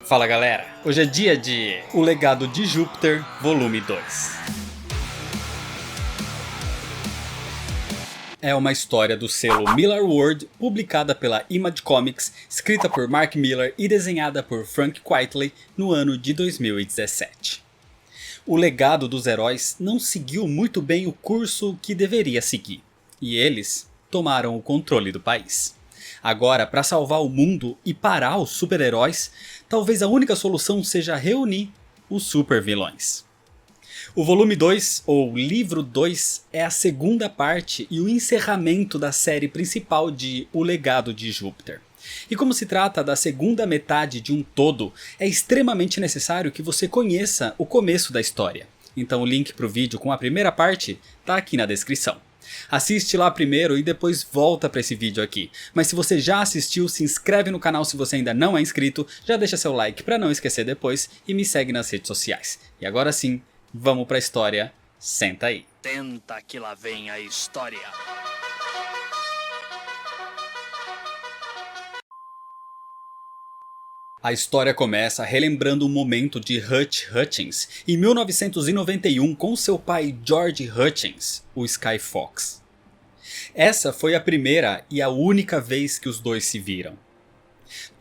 Fala galera, hoje é dia de O Legado de Júpiter, volume 2. É uma história do selo Millarworld, publicada pela Image Comics, escrita por Mark Millar e desenhada por Frank Quitely no ano de 2017. O legado dos heróis não seguiu muito bem o curso que deveria seguir, e eles tomaram o controle do país. Agora, para salvar o mundo e parar os super-heróis, talvez a única solução seja reunir os super-vilões. O volume 2, ou livro 2, é a segunda parte e o encerramento da série principal de O Legado de Júpiter. E como se trata da segunda metade de um todo, é extremamente necessário que você conheça o começo da história. Então o link para o vídeo com a primeira parte está aqui na descrição. Assiste lá primeiro e depois volta para esse vídeo aqui. Mas se você já assistiu, se inscreve no canal se você ainda não é inscrito, já deixa seu like para não esquecer depois e me segue nas redes sociais. E agora sim, vamos para a história, senta aí. Tenta que lá vem a história. A história começa relembrando um momento de Hutch Hutchins em 1991 com seu pai George Hutchins, o Sky Fox. Essa foi a primeira e a única vez que os dois se viram.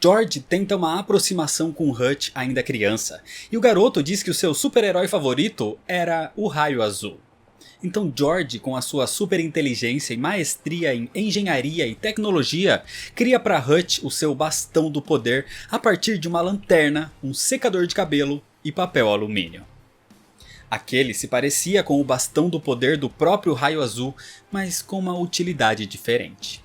George tenta uma aproximação com Hutch ainda criança, e o garoto diz que o seu super-herói favorito era o Raio Azul. Então George, com a sua super inteligência e maestria em engenharia e tecnologia, cria para Hutch o seu bastão do poder a partir de uma lanterna, um secador de cabelo e papel alumínio. Aquele se parecia com o bastão do poder do próprio Raio Azul, mas com uma utilidade diferente.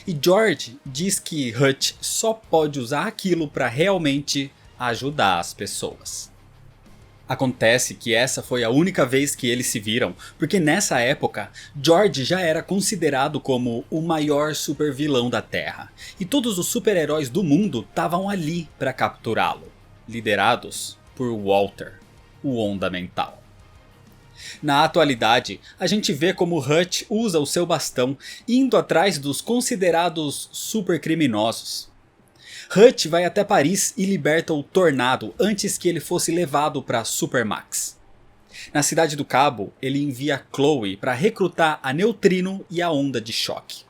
E George diz que Hutch só pode usar aquilo para realmente ajudar as pessoas. Acontece que essa foi a única vez que eles se viram, porque nessa época, George já era considerado como o maior supervilão da Terra, e todos os super-heróis do mundo estavam ali para capturá-lo, liderados por Walter, o Onda Mental. Na atualidade, a gente vê como Hutch usa o seu bastão indo atrás dos considerados supercriminosos. Hutch vai até Paris e liberta o Tornado antes que ele fosse levado para Supermax. Na Cidade do Cabo, ele envia Chloe para recrutar a Neutrino e a Onda de Choque.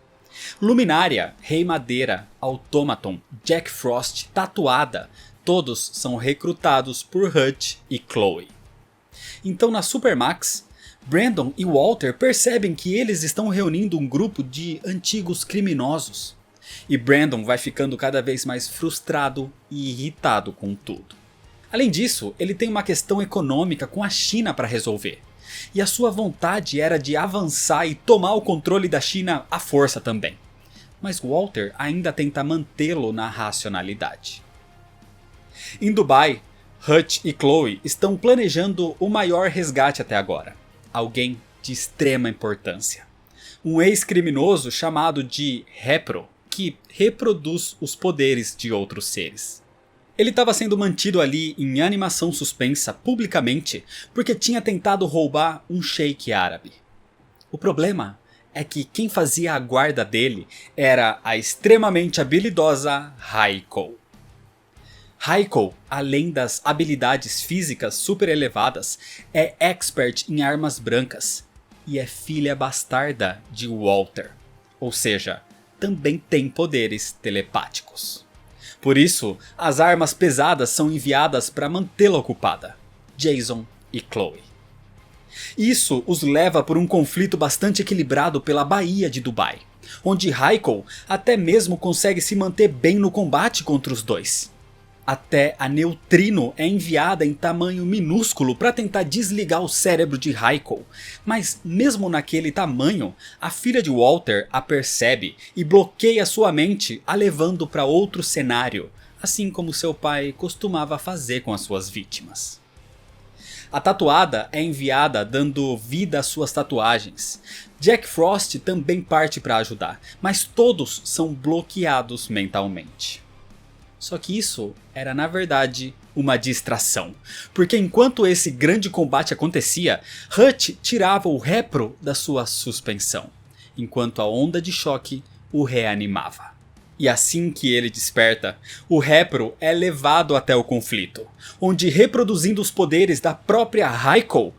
Luminária, Rei Madeira, Automaton, Jack Frost, Tatuada, todos são recrutados por Hutch e Chloe. Então na Supermax, Brandon e Walter percebem que eles estão reunindo um grupo de antigos criminosos. E Brandon vai ficando cada vez mais frustrado e irritado com tudo. Além disso, ele tem uma questão econômica com a China para resolver. E a sua vontade era de avançar e tomar o controle da China à força também. Mas Walter ainda tenta mantê-lo na racionalidade. Em Dubai, Hutch e Chloe estão planejando o maior resgate até agora. Alguém de extrema importância. Um ex-criminoso chamado de Repro, que reproduz os poderes de outros seres. Ele estava sendo mantido ali em animação suspensa publicamente porque tinha tentado roubar um sheik árabe. O problema é que quem fazia a guarda dele era a extremamente habilidosa Raiko. Raiko, além das habilidades físicas super elevadas, é expert em armas brancas e é filha bastarda de Walter, ou seja, também tem poderes telepáticos. Por isso, as armas pesadas são enviadas para mantê-la ocupada, Jason e Chloe. Isso os leva por um conflito bastante equilibrado pela Baía de Dubai, onde Raiko até mesmo consegue se manter bem no combate contra os dois. Até a Neutrino é enviada em tamanho minúsculo para tentar desligar o cérebro de Raiko, mas mesmo naquele tamanho, a filha de Walter a percebe e bloqueia sua mente, a levando para outro cenário, assim como seu pai costumava fazer com as suas vítimas. A Tatuada é enviada dando vida às suas tatuagens. Jack Frost também parte para ajudar, mas todos são bloqueados mentalmente. Só que isso era na verdade uma distração, porque enquanto esse grande combate acontecia, Hutch tirava o Repro da sua suspensão, enquanto a Onda de Choque o reanimava. E assim que ele desperta, o Repro é levado até o conflito, onde, reproduzindo os poderes da própria Raiko,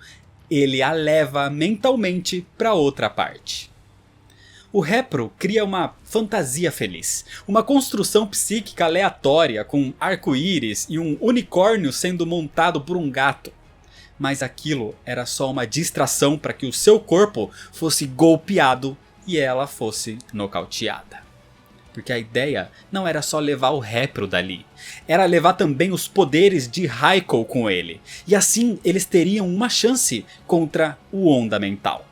ele a leva mentalmente para outra parte. O Repro cria uma fantasia feliz, uma construção psíquica aleatória com arco-íris e um unicórnio sendo montado por um gato. Mas aquilo era só uma distração para que o seu corpo fosse golpeado e ela fosse nocauteada. Porque a ideia não era só levar o Repro dali, era levar também os poderes de Raiko com ele, e assim eles teriam uma chance contra o Onda Mental.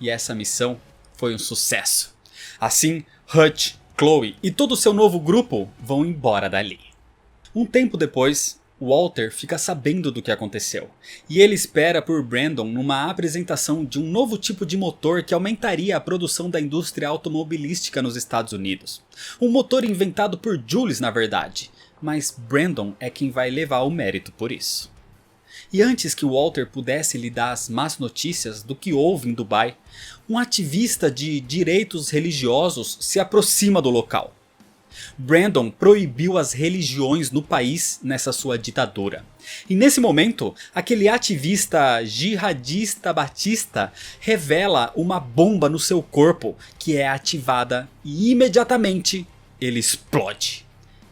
E essa missão foi um sucesso. Assim, Hutch, Chloe e todo o seu novo grupo vão embora dali. Um tempo depois, Walter fica sabendo do que aconteceu, e ele espera por Brandon numa apresentação de um novo tipo de motor que aumentaria a produção da indústria automobilística nos Estados Unidos. Um motor inventado por Jules, na verdade, mas Brandon é quem vai levar o mérito por isso. E antes que Walter pudesse lhe dar as más notícias do que houve em Dubai, um ativista de direitos religiosos se aproxima do local. Brandon proibiu as religiões no país nessa sua ditadura. E nesse momento, aquele ativista jihadista batista revela uma bomba no seu corpo que é ativada e imediatamente ele explode,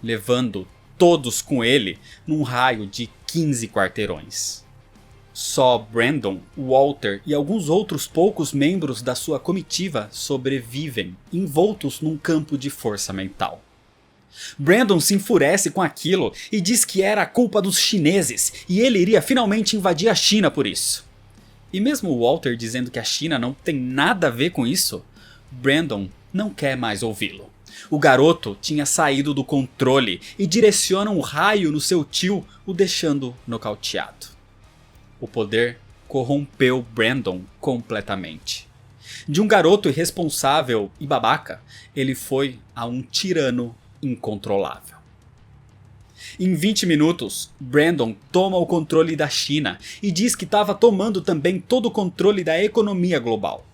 levando todos com ele num raio de 15 quarteirões. Só Brandon, Walter e alguns outros poucos membros da sua comitiva sobrevivem, envoltos num campo de força mental. Brandon se enfurece com aquilo e diz que era a culpa dos chineses e ele iria finalmente invadir a China por isso. E mesmo Walter dizendo que a China não tem nada a ver com isso, Brandon não quer mais ouvi-lo. O garoto tinha saído do controle e direciona um raio no seu tio, o deixando nocauteado. O poder corrompeu Brandon completamente. De um garoto irresponsável e babaca, ele foi a um tirano incontrolável. Em 20 minutos, Brandon toma o controle da China e diz que estava tomando também todo o controle da economia global.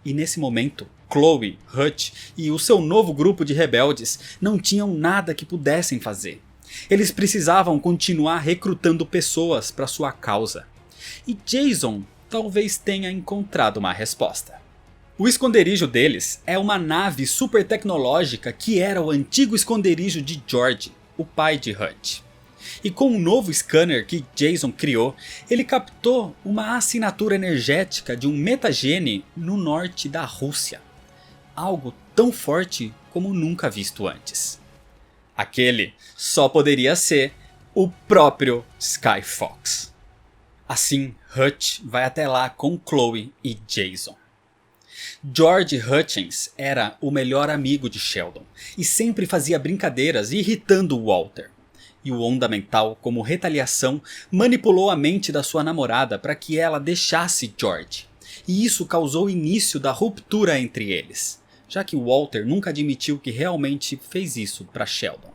E nesse momento, Chloe, Hutch e o seu novo grupo de rebeldes não tinham nada que pudessem fazer. Eles precisavam continuar recrutando pessoas para sua causa. E Jason talvez tenha encontrado uma resposta. O esconderijo deles é uma nave super tecnológica que era o antigo esconderijo de George, o pai de Hutch. E com um novo scanner que Jason criou, ele captou uma assinatura energética de um metagene no norte da Rússia. Algo tão forte como nunca visto antes. Aquele só poderia ser o próprio Skyfox. Assim, Hutch vai até lá com Chloe e Jason. George Hutchins era o melhor amigo de Sheldon e sempre fazia brincadeiras irritando Walter. E o Onda Mental, como retaliação, manipulou a mente da sua namorada para que ela deixasse George. E isso causou o início da ruptura entre eles, já que Walter nunca admitiu que realmente fez isso para Sheldon.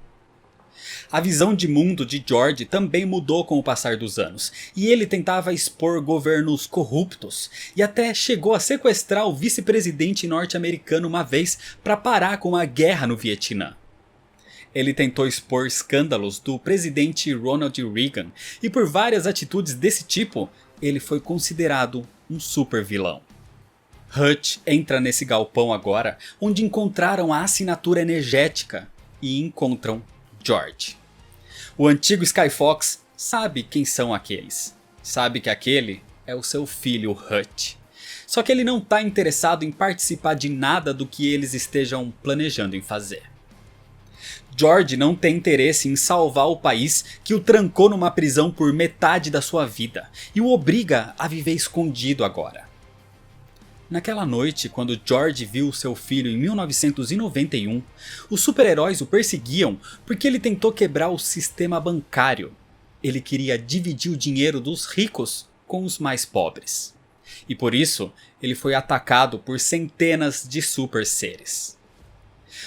A visão de mundo de George também mudou com o passar dos anos, e ele tentava expor governos corruptos, e até chegou a sequestrar o vice-presidente norte-americano uma vez para parar com a guerra no Vietnã. Ele tentou expor escândalos do presidente Ronald Reagan, e por várias atitudes desse tipo, ele foi considerado um super vilão. Hutch entra nesse galpão agora, onde encontraram a assinatura energética, e encontram George. O antigo Skyfox sabe quem são aqueles. Sabe que aquele é o seu filho Hutch. Só que ele não está interessado em participar de nada do que eles estejam planejando em fazer. George não tem interesse em salvar o país que o trancou numa prisão por metade da sua vida e o obriga a viver escondido agora. Naquela noite, quando George viu seu filho em 1991, os super-heróis o perseguiam porque ele tentou quebrar o sistema bancário. Ele queria dividir o dinheiro dos ricos com os mais pobres. E por isso, ele foi atacado por centenas de super-seres.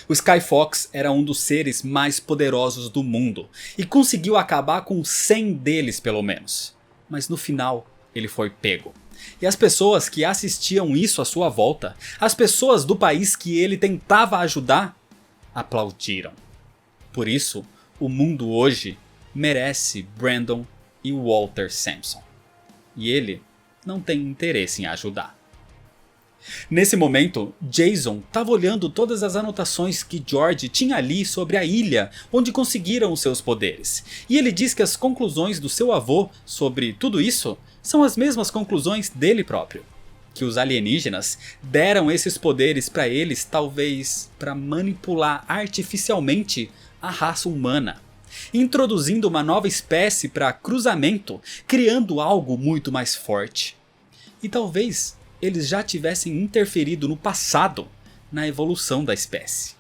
O Skyfox era um dos seres mais poderosos do mundo e conseguiu acabar com 100 deles pelo menos. Mas no final, ele foi pego. E as pessoas que assistiam isso à sua volta, as pessoas do país que ele tentava ajudar, aplaudiram. Por isso, o mundo hoje merece Brandon e Walter Sampson. E ele não tem interesse em ajudar. Nesse momento, Jason estava olhando todas as anotações que George tinha ali sobre a ilha onde conseguiram os seus poderes. E ele diz que as conclusões do seu avô sobre tudo isso são as mesmas conclusões dele próprio. Que os alienígenas deram esses poderes para eles, talvez para manipular artificialmente a raça humana, introduzindo uma nova espécie para cruzamento, criando algo muito mais forte. E talvez eles já tivessem interferido no passado na evolução da espécie.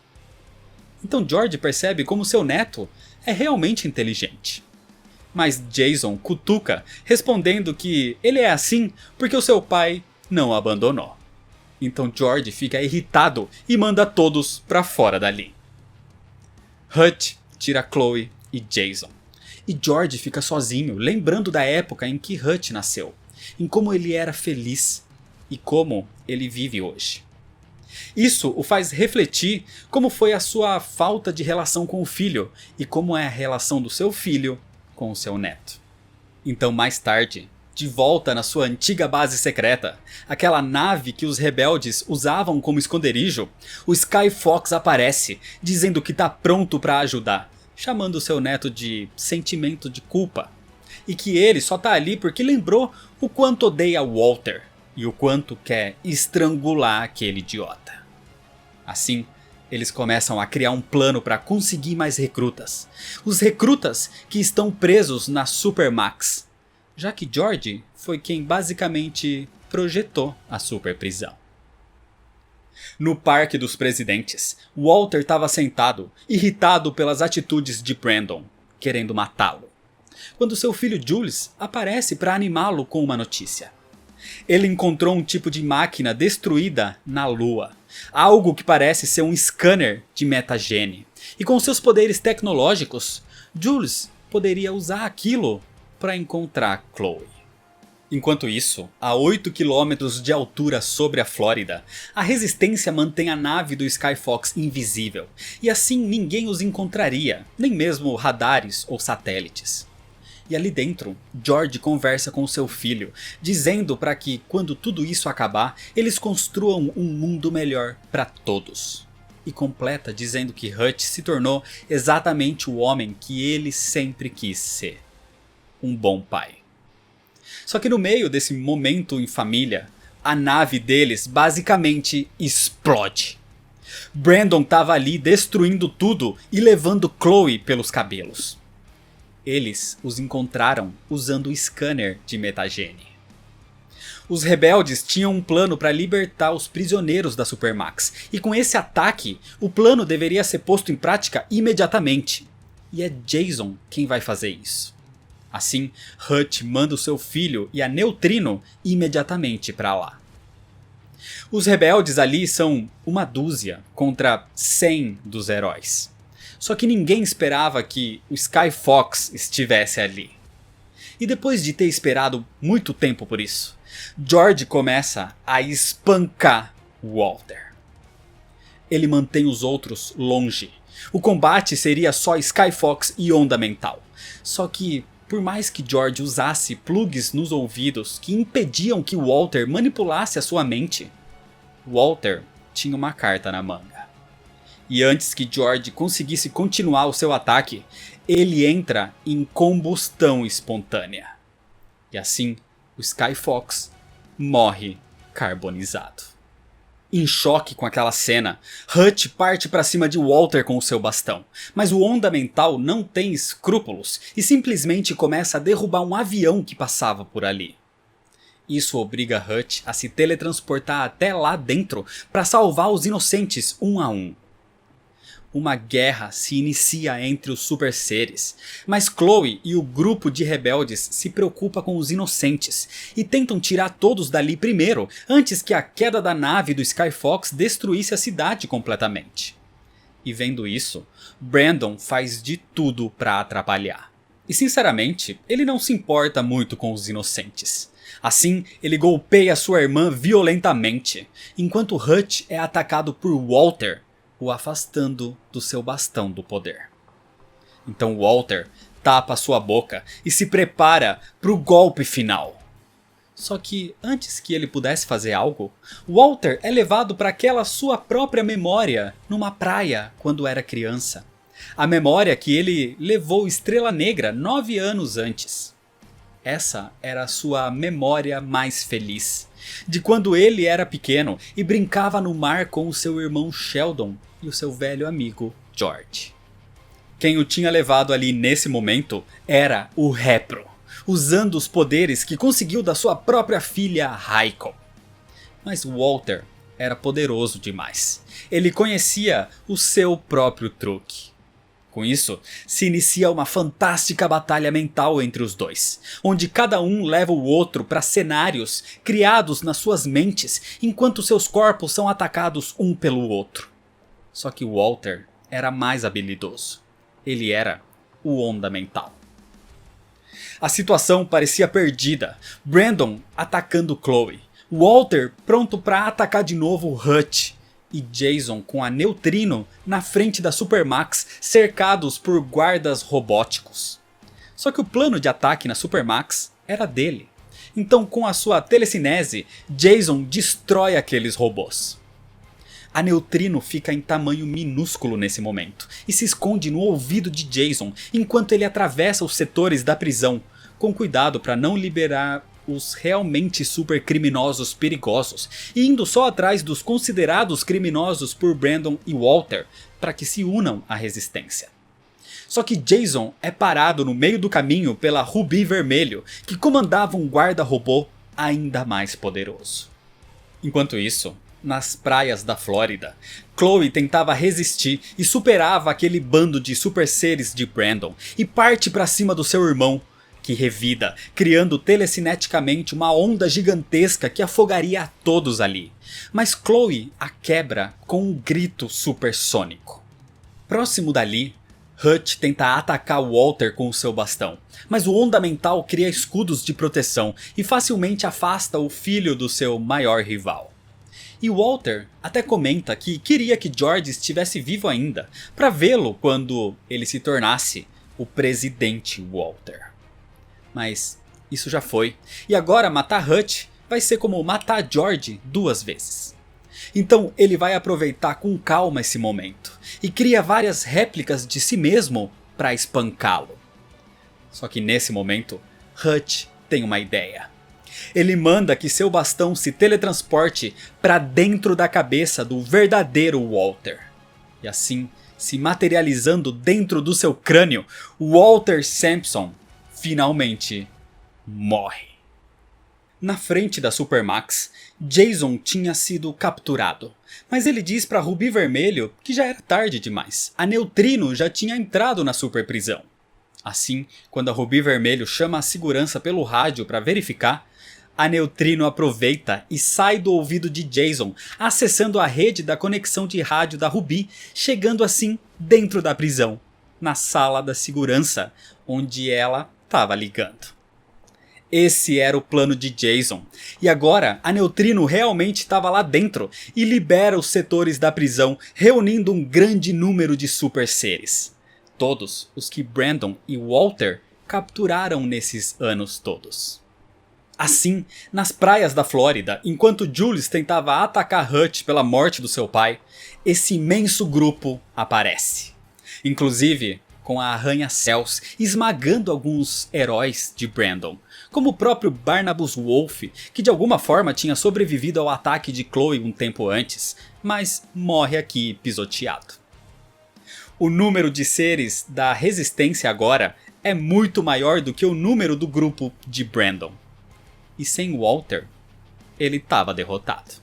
Então George percebe como seu neto é realmente inteligente. Mas Jason cutuca, respondendo que ele é assim porque o seu pai não o abandonou. Então George fica irritado e manda todos para fora dali. Hutch tira Chloe e Jason. E George fica sozinho, lembrando da época em que Hutch nasceu, em como ele era feliz e como ele vive hoje. Isso o faz refletir como foi a sua falta de relação com o filho e como é a relação do seu filho com o seu neto. Então mais tarde, de volta na sua antiga base secreta, aquela nave que os rebeldes usavam como esconderijo, o Sky Fox aparece, dizendo que está pronto para ajudar, chamando seu neto de sentimento de culpa, e que ele só tá ali porque lembrou o quanto odeia Walter e o quanto quer estrangular aquele idiota. Assim, eles começam a criar um plano para conseguir mais recrutas. Os recrutas que estão presos na Supermax, já que George foi quem basicamente projetou a super prisão. No Parque dos Presidentes, Walter estava sentado, irritado pelas atitudes de Brandon, querendo matá-lo, quando seu filho Jules aparece para animá-lo com uma notícia. Ele encontrou um tipo de máquina destruída na Lua, algo que parece ser um scanner de metagene, e com seus poderes tecnológicos, Jules poderia usar aquilo para encontrar Chloe. Enquanto isso, a 8 km de altura sobre a Flórida, a resistência mantém a nave do Sky Fox invisível, e assim ninguém os encontraria, nem mesmo radares ou satélites. E ali dentro, George conversa com seu filho, dizendo para que, quando tudo isso acabar, eles construam um mundo melhor para todos. E completa dizendo que Hutch se tornou exatamente o homem que ele sempre quis ser. Um bom pai. Só que no meio desse momento em família, a nave deles basicamente explode. Brandon estava ali destruindo tudo e levando Chloe pelos cabelos. Eles os encontraram usando o scanner de metagene. Os rebeldes tinham um plano para libertar os prisioneiros da Supermax, e com esse ataque, o plano deveria ser posto em prática imediatamente. E é Jason quem vai fazer isso. Assim, Hutch manda o seu filho e a Neutrino imediatamente para lá. Os rebeldes ali são uma dúzia contra 100 dos heróis. Só que ninguém esperava que o Sky Fox estivesse ali. E depois de ter esperado muito tempo por isso, George começa a espancar Walter. Ele mantém os outros longe. O combate seria só Sky Fox e Onda Mental. Só que, por mais que George usasse plugs nos ouvidos que impediam que Walter manipulasse a sua mente, Walter tinha uma carta na manga. E antes que George conseguisse continuar o seu ataque, ele entra em combustão espontânea. E assim, o Sky Fox morre carbonizado. Em choque com aquela cena, Hutch parte para cima de Walter com o seu bastão, mas o Onda Mental não tem escrúpulos e simplesmente começa a derrubar um avião que passava por ali. Isso obriga Hutch a se teletransportar até lá dentro para salvar os inocentes um a um. Uma guerra se inicia entre os super seres, mas Chloe e o grupo de rebeldes se preocupa com os inocentes e tentam tirar todos dali primeiro, antes que a queda da nave do Sky Fox destruísse a cidade completamente. E vendo isso, Brandon faz de tudo para atrapalhar. E sinceramente, ele não se importa muito com os inocentes. Assim, ele golpeia sua irmã violentamente, enquanto Hutch é atacado por Walter o afastando do seu bastão do poder. Então Walter tapa sua boca e se prepara para o golpe final. Só que antes que ele pudesse fazer algo, Walter é levado para aquela sua própria memória numa praia quando era criança. A memória que ele levou Estrela Negra 9 anos antes. Essa era a sua memória mais feliz, de quando ele era pequeno e brincava no mar com o seu irmão Sheldon e o seu velho amigo George. Quem o tinha levado ali nesse momento era o Repro, usando os poderes que conseguiu da sua própria filha Raiko. Mas Walter era poderoso demais. Ele conhecia o seu próprio truque. Com isso, se inicia uma fantástica batalha mental entre os dois, onde cada um leva o outro para cenários criados nas suas mentes, enquanto seus corpos são atacados um pelo outro. Só que Walter era mais habilidoso. Ele era o Onda Mental. A situação parecia perdida. Brandon atacando Chloe, Walter pronto para atacar de novo Hutch e Jason com a Neutrino na frente da Supermax, cercados por guardas robóticos. Só que o plano de ataque na Supermax era dele. Então, com a sua telecinese, Jason destrói aqueles robôs. A Neutrino fica em tamanho minúsculo nesse momento e se esconde no ouvido de Jason enquanto ele atravessa os setores da prisão, com cuidado para não liberar os realmente super criminosos perigosos e indo só atrás dos considerados criminosos por Brandon e Walter para que se unam à resistência. Só que Jason é parado no meio do caminho pela Rubi Vermelho, que comandava um guarda-robô ainda mais poderoso. Enquanto isso, nas praias da Flórida, Chloe tentava resistir e superava aquele bando de super seres de Brandon e parte para cima do seu irmão, que revida, criando telecineticamente uma onda gigantesca que afogaria a todos ali. Mas Chloe a quebra com um grito supersônico. Próximo dali, Hutch tenta atacar Walter com o seu bastão, mas o Onda Mental cria escudos de proteção e facilmente afasta o filho do seu maior rival. E Walter até comenta que queria que George estivesse vivo ainda, para vê-lo quando ele se tornasse o presidente Walter. Mas isso já foi, e agora matar Hutch vai ser como matar George 2 vezes. Então ele vai aproveitar com calma esse momento, e cria várias réplicas de si mesmo para espancá-lo. Só que nesse momento, Hutch tem uma ideia. Ele manda que seu bastão se teletransporte para dentro da cabeça do verdadeiro Walter. E assim, se materializando dentro do seu crânio, Walter Sampson finalmente morre. Na frente da Supermax, Jason tinha sido capturado, mas ele diz para Rubi Vermelho que já era tarde demais. A Neutrino já tinha entrado na superprisão. Assim, quando a Rubi Vermelho chama a segurança pelo rádio para verificar, a Neutrino aproveita e sai do ouvido de Jason, acessando a rede da conexão de rádio da Rubi, chegando assim dentro da prisão, na sala da segurança, onde ela estava ligando. Esse era o plano de Jason, e agora a Neutrino realmente estava lá dentro e libera os setores da prisão, reunindo um grande número de super seres. Todos os que Brandon e Walter capturaram nesses anos todos. Assim, nas praias da Flórida, enquanto Julius tentava atacar Hutch pela morte do seu pai, esse imenso grupo aparece. Inclusive com a Arranha-Céus esmagando alguns heróis de Brandon, como o próprio Barnabas Wolf, que de alguma forma tinha sobrevivido ao ataque de Chloe um tempo antes, mas morre aqui pisoteado. O número de seres da resistência agora é muito maior do que o número do grupo de Brandon. E sem Walter, ele estava derrotado.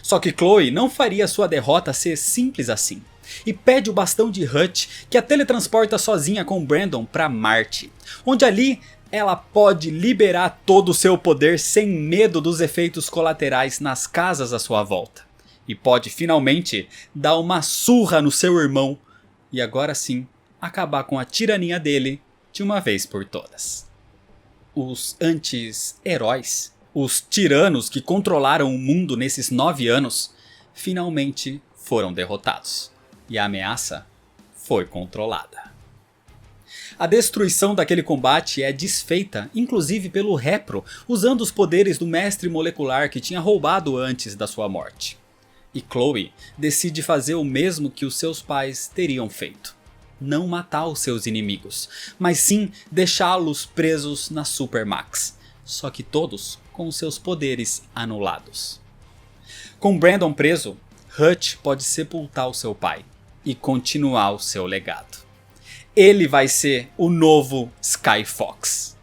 Só que Chloe não faria sua derrota ser simples assim, e pede o bastão de Hutch, que a teletransporta sozinha com Brandon para Marte, onde ali ela pode liberar todo o seu poder sem medo dos efeitos colaterais nas casas à sua volta, e pode finalmente dar uma surra no seu irmão, e agora sim acabar com a tirania dele de uma vez por todas. Os anti-heróis, os tiranos que controlaram o mundo nesses 9 anos, finalmente foram derrotados, e a ameaça foi controlada. A destruição daquele combate é desfeita, inclusive pelo Repro, usando os poderes do mestre molecular que tinha roubado antes da sua morte. E Chloe decide fazer o mesmo que os seus pais teriam feito. Não matar os seus inimigos, mas sim deixá-los presos na Supermax, só que todos com seus poderes anulados. Com Brandon preso, Hutch pode sepultar o seu pai e continuar o seu legado. Ele vai ser o novo Sky Fox.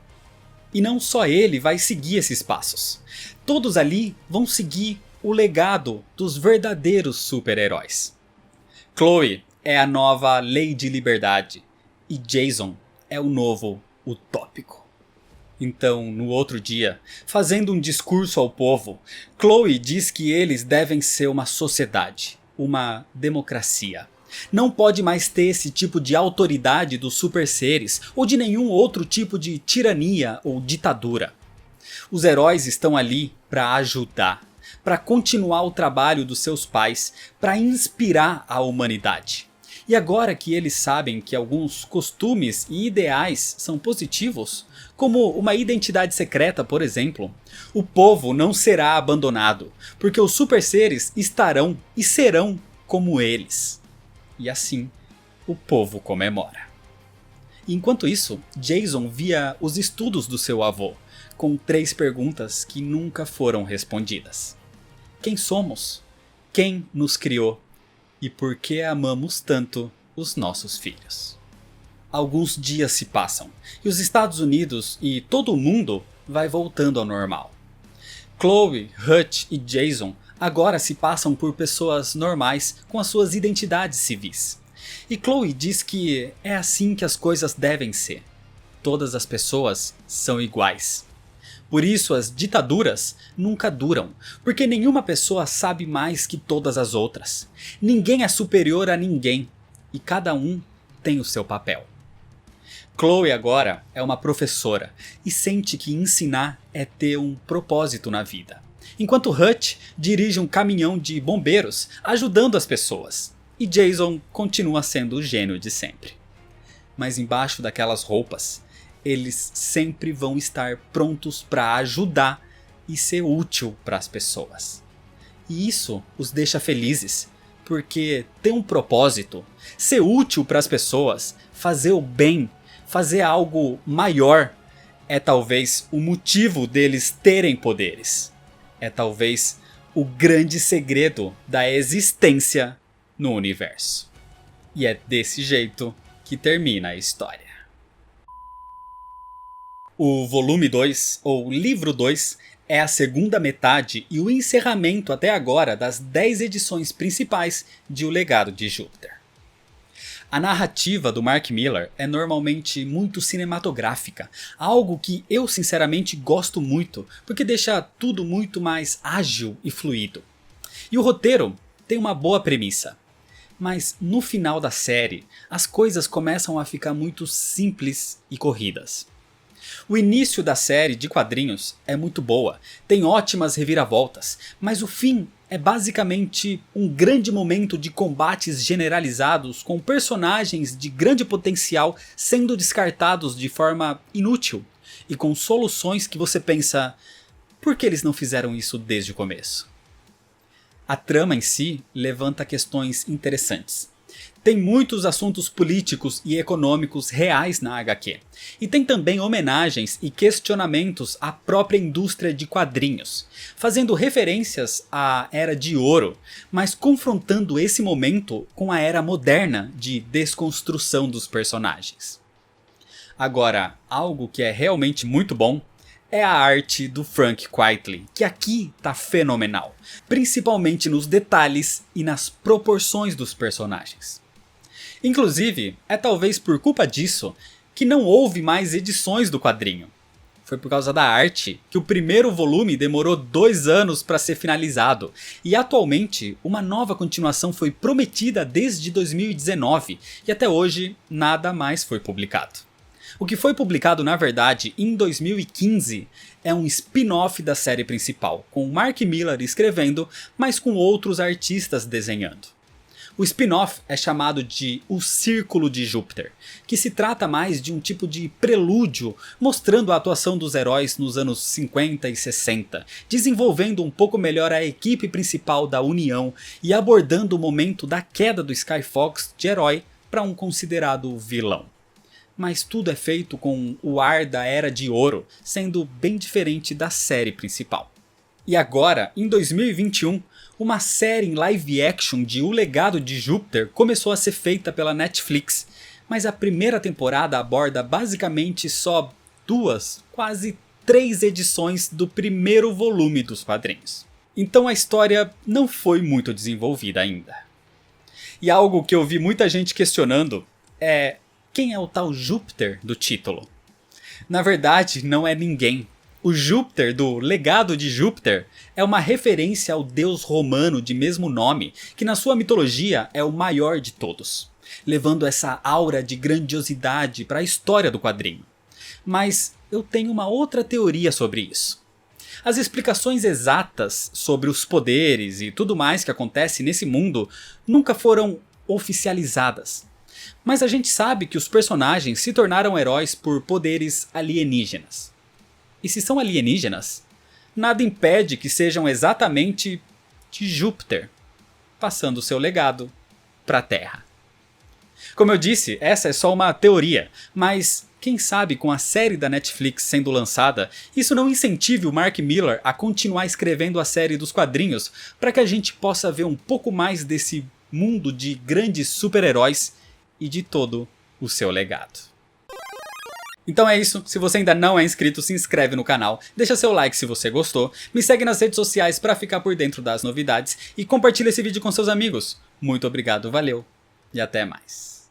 E não só ele vai seguir esses passos. Todos ali vão seguir o legado dos verdadeiros super-heróis. Chloe é a nova Lady Liberdade e Jason é o novo Utópico. Então, no outro dia, fazendo um discurso ao povo, Chloe diz que eles devem ser uma sociedade, uma democracia. Não pode mais ter esse tipo de autoridade dos super seres ou de nenhum outro tipo de tirania ou ditadura. Os heróis estão ali para ajudar, para continuar o trabalho dos seus pais, para inspirar a humanidade. E agora que eles sabem que alguns costumes e ideais são positivos, como uma identidade secreta, por exemplo, o povo não será abandonado, porque os super seres estarão e serão como eles. E assim, o povo comemora. Enquanto isso, Jason via os estudos do seu avô, com 3 perguntas que nunca foram respondidas. Quem somos? Quem nos criou? E por que amamos tanto os nossos filhos? Alguns dias se passam, e os Estados Unidos e todo o mundo vai voltando ao normal. Chloe, Hutch e Jason agora se passam por pessoas normais com as suas identidades civis. E Chloe diz que é assim que as coisas devem ser. Todas as pessoas são iguais. Por isso as ditaduras nunca duram, porque nenhuma pessoa sabe mais que todas as outras. Ninguém é superior a ninguém, e cada um tem o seu papel. Chloe agora é uma professora e sente que ensinar é ter um propósito na vida. Enquanto Hutch dirige um caminhão de bombeiros ajudando as pessoas. E Jason continua sendo o gênio de sempre. Mas embaixo daquelas roupas, eles sempre vão estar prontos para ajudar e ser útil para as pessoas. E isso os deixa felizes, porque ter um propósito, ser útil para as pessoas, fazer o bem, fazer algo maior, é talvez o motivo deles terem poderes. É talvez o grande segredo da existência no universo. E é desse jeito que termina a história. O volume 2, ou livro 2, é a segunda metade e o encerramento até agora das 10 edições principais de O Legado de Júpiter. A narrativa do Mark Millar é normalmente muito cinematográfica, algo que eu sinceramente gosto muito, porque deixa tudo muito mais ágil e fluido. E o roteiro tem uma boa premissa, mas no final da série as coisas começam a ficar muito simples e corridas. O início da série de quadrinhos é muito boa, tem ótimas reviravoltas, mas o fim é basicamente um grande momento de combates generalizados com personagens de grande potencial sendo descartados de forma inútil e com soluções que você pensa, por que eles não fizeram isso desde o começo? A trama em si levanta questões interessantes. Tem muitos assuntos políticos e econômicos reais na HQ. E tem também homenagens e questionamentos à própria indústria de quadrinhos, fazendo referências à Era de Ouro, mas confrontando esse momento com a era moderna de desconstrução dos personagens. Agora, algo que é realmente muito bom é a arte do Frank Quitely, que aqui tá fenomenal, principalmente nos detalhes e nas proporções dos personagens. Inclusive, é talvez por culpa disso que não houve mais edições do quadrinho. Foi por causa da arte que o primeiro volume demorou 2 anos para ser finalizado, e atualmente uma nova continuação foi prometida desde 2019 e até hoje nada mais foi publicado. O que foi publicado na verdade em 2015 é um spin-off da série principal, com Mark Millar escrevendo, mas com outros artistas desenhando. O spin-off é chamado de O Círculo de Júpiter, que se trata mais de um tipo de prelúdio mostrando a atuação dos heróis nos anos 50 e 60, desenvolvendo um pouco melhor a equipe principal da União e abordando o momento da queda do Skyfox de herói para um considerado vilão. Mas tudo é feito com o ar da Era de Ouro, sendo bem diferente da série principal. E agora, em 2021, uma série em live action de O Legado de Júpiter começou a ser feita pela Netflix, mas a primeira temporada aborda basicamente só 2, quase 3 edições do primeiro volume dos quadrinhos. Então a história não foi muito desenvolvida ainda. E algo que eu vi muita gente questionando é: quem é o tal Júpiter do título? Na verdade, não é ninguém. O Júpiter do Legado de Júpiter é uma referência ao deus romano de mesmo nome, que na sua mitologia é o maior de todos, levando essa aura de grandiosidade para a história do quadrinho. Mas eu tenho uma outra teoria sobre isso. As explicações exatas sobre os poderes e tudo mais que acontece nesse mundo nunca foram oficializadas. Mas a gente sabe que os personagens se tornaram heróis por poderes alienígenas. E se são alienígenas, nada impede que sejam exatamente de Júpiter, passando seu legado para a Terra. Como eu disse, essa é só uma teoria, mas quem sabe com a série da Netflix sendo lançada, isso não incentive o Mark Millar a continuar escrevendo a série dos quadrinhos para que a gente possa ver um pouco mais desse mundo de grandes super-heróis e de todo o seu legado. Então é isso, se você ainda não é inscrito, se inscreve no canal, deixa seu like se você gostou, me segue nas redes sociais para ficar por dentro das novidades e compartilha esse vídeo com seus amigos. Muito obrigado, valeu e até mais.